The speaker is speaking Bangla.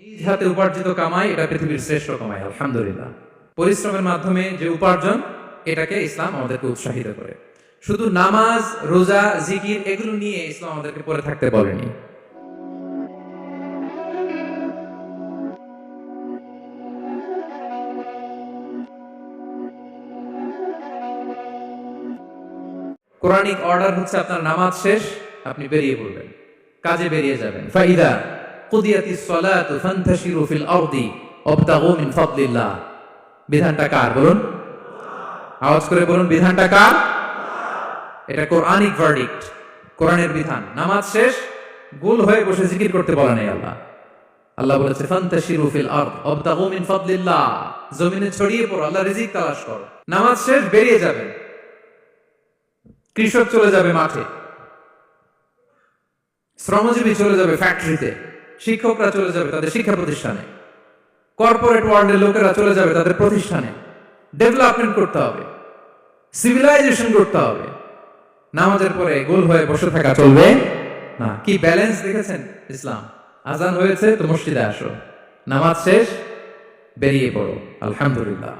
নিজ হাতে উপার্জিত কামাই এটা পৃথিবীর শ্রেষ্ঠ কামাই, আলহামদুলিল্লাহ। পরিশ্রমের মাধ্যমে যে উপার্জন, এটাকে ইসলাম আমাদেরকে উৎসাহিত করে। শুধু নামাজ, রোজা, জিকির এগুলো নিয়ে ইসলাম আমাদেরকে পড়ে থাকতে বলেনি। কোরআনিক অর্ডার হচ্ছে আপনার নামাজ শেষ, আপনি বেরিয়ে পড়বেন, কাজে বেরিয়ে যাবেন। ফাইদা কুদিয়াতিস সালাতু ফান্তাশিরু ফিল আরদি ওয়াবতাগু মিন ফাদলিল্লাহ। বিধানটা কার বলুন? আওয়াজ করে বলুন, বিধানটা কার? এটা কোরআনিক ভার্ডিক্ট, কোরআনের বিধান। নামাজ শেষ, গোল হয়ে বসে জিকির করতে বলা নেই আল্লাহ। আল্লাহ বলেছে ফান্তাশিরু ফিল আরদ ওয়াবতাগু মিন ফাদলিল্লাহ, জমিনে ছড়িয়ে পড়ো, আল্লাহ রিজিক তালাশ করো। নামাজ শেষ, বেরিয়ে যাবেন। কৃষক চলে যাবে মাঠে, শ্রমজীবী চলে যাবে ফ্যাক্টরিতে, শিক্ষকরা চলে যাবে তাদের শিক্ষা প্রতিষ্ঠানে, কর্পোরেট ওয়ার্ল্ডের লোকেরা চলে যাবে তাদের প্রতিষ্ঠানে। ডেভেলপমেন্ট করতে হবে, সিভিলাইজেশন করতে হবে। নামাজের পরে গোল হয়ে বসে থাকা চলবে না। কি ব্যালেন্স দেখেছেন ইসলাম? আজান হয়েছে তো মসজিদে আসো, নামাজ শেষ বেরিয়ে পড়ো, আলহামদুলিল্লাহ।